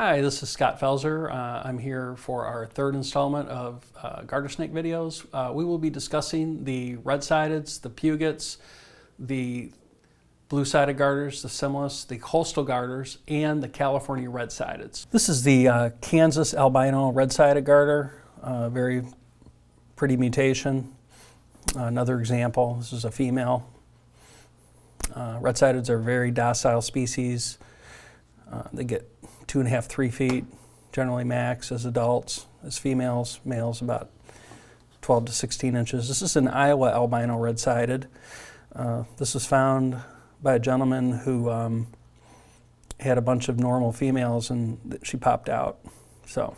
Hi, this is Scott Felzer. I'm here for our third installment of garter snake videos. We will be discussing the red-sideds, the Pugets, the blue-sided garters, the Similis, the coastal garters, and the California red-sideds. This is the Kansas albino red-sided garter, very pretty mutation. Another example, this is a female. Red-sideds are very docile species. They get 2.5 to 3 feet, generally max as adults. As females, males about 12 to 16 inches. This is an Iowa albino red-sided. This was found by a gentleman who had a bunch of normal females and she popped out. So,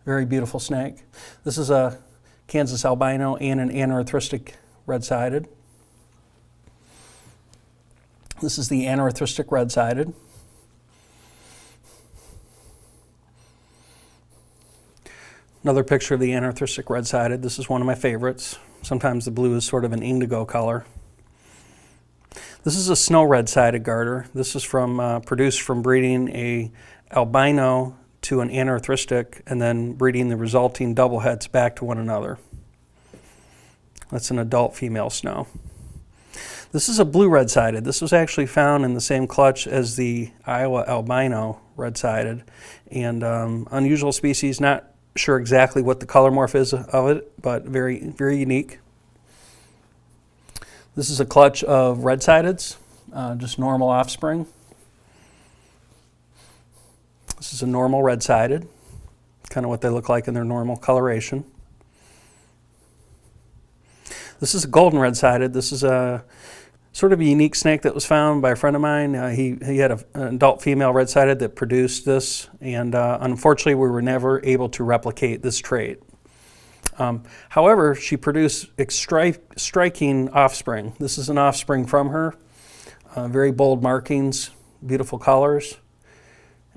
very beautiful snake. This is a Kansas albino and an Anerythristic Red-Sided. This is the Anerythristic Red-Sided. Another picture of the Anerythristic Red-Sided. This is one of my favorites. Sometimes the blue is sort of an indigo color. This is a snow red-sided garter. This is produced from breeding a albino to an Anerythristic and then breeding the resulting double heads back to one another. That's an adult female snow. This is a blue red-sided. This was actually found in the same clutch as the Iowa albino red-sided, and unusual species. Not sure exactly what the color morph is of it, but very, very unique. This is a clutch of red-sideds, just normal offspring. This is a normal red-sided, kind of what they look like in their normal coloration. This is a golden red-sided. This is a sort of a unique snake that was found by a friend of mine. He had an adult female red-sided that produced this, and unfortunately we were never able to replicate this trait. However, she produced striking offspring. This is an offspring from her. Very bold markings, beautiful colors,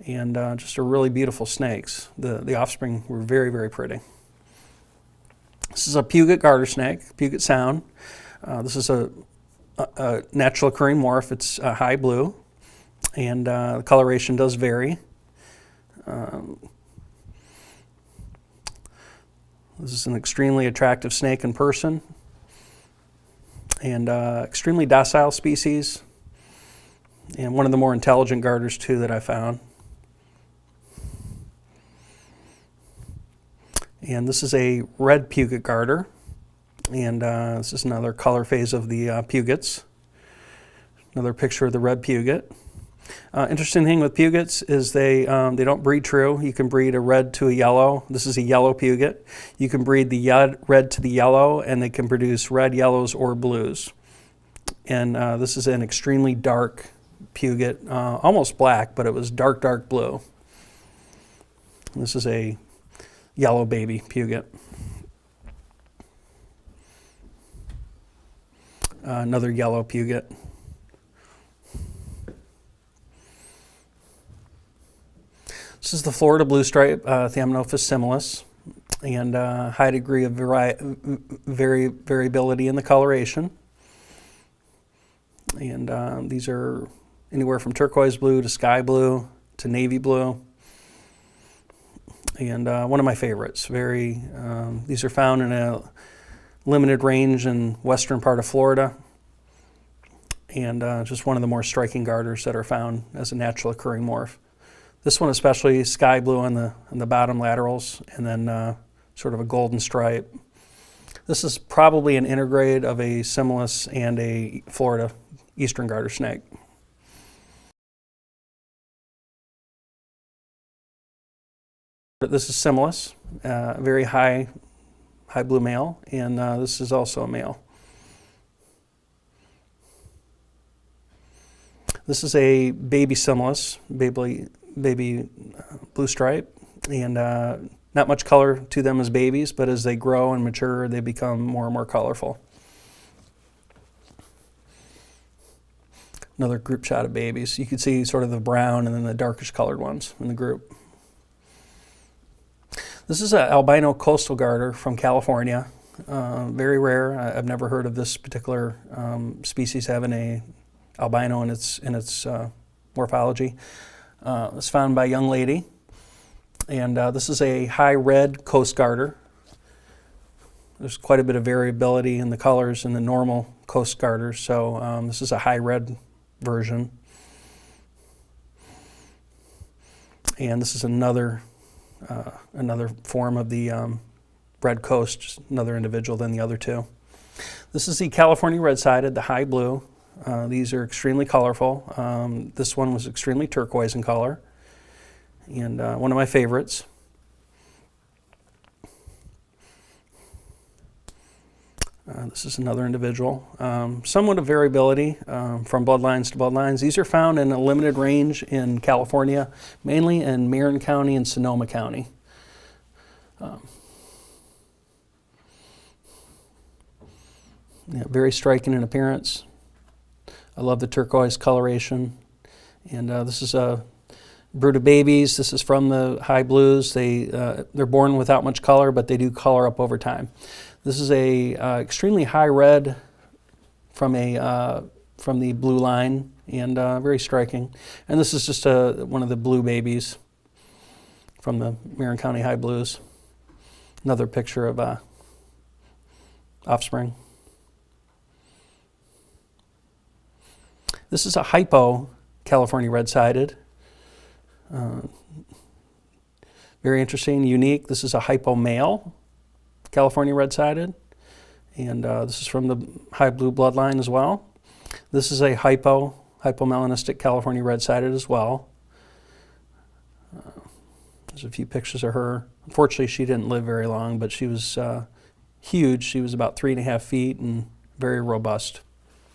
and just a really beautiful snakes. The offspring were very, very pretty. This is a Puget Garter snake, Puget Sound. This is a natural occurring morph. It's high blue, and the coloration does vary. This is an extremely attractive snake in person, and extremely docile species, and one of the more intelligent garters too that I found. And this is a red Puget Garter. And this is another color phase of the Pugets. Another picture of the red Puget. Interesting thing with Pugets is they don't breed true. You can breed a red to a yellow. This is a yellow Puget. You can breed the red to the yellow, and they can produce red, yellows, or blues. And this is an extremely dark Puget, almost black, but it was dark, dark blue. This is a yellow baby Puget. Another yellow Puget. This is the Florida Blue Stripe, Thamnophis similis, and high degree of variability in the coloration. And these are anywhere from turquoise blue to sky blue to navy blue. And one of my favorites. These are found in a limited range in western part of Florida, and just one of the more striking garters that are found as a natural occurring morph. This one especially, sky blue on the bottom laterals, and then sort of a golden stripe. This is probably an intergrade of a Similis and a Florida eastern garter snake. This is Similis, very high blue male, and this is also a male. This is a baby Similis, baby blue stripe, and not much color to them as babies, but as they grow and mature, they become more and more colorful. Another group shot of babies. You can see sort of the brown and then the darkish colored ones in the group. This is an albino coastal garter from California. Very rare. I've never heard of this particular species having a albino in its morphology. was found by a young lady. And this is a high red Coast Garter. There's quite a bit of variability in the colors in the normal Coast Garters, so this is a high red version. And this is another form of the red coast, just another individual than the other two. This is the California Red-Sided, the high blue. These are extremely colorful. This one was extremely turquoise in color, and one of my favorites. This is another individual. Somewhat of variability from bloodlines to bloodlines. These are found in a limited range in California, mainly in Marin County and Sonoma County. Yeah, very striking in appearance. I love the turquoise coloration. And this is a brood of babies. This is from the high blues. They're born without much color, but they do color up over time. This is a extremely high red from the blue line, and very striking. And this is just one of the blue babies from the Marin County high blues. Another picture of offspring. This is a Hypo California Red-Sided. Very interesting, unique. This is a Hypo male California Red-Sided, and this is from the high blue bloodline as well. This is a hypomelanistic California Red-Sided as well. There's a few pictures of her. Unfortunately, she didn't live very long, but she was huge. She was about 3.5 feet and very robust.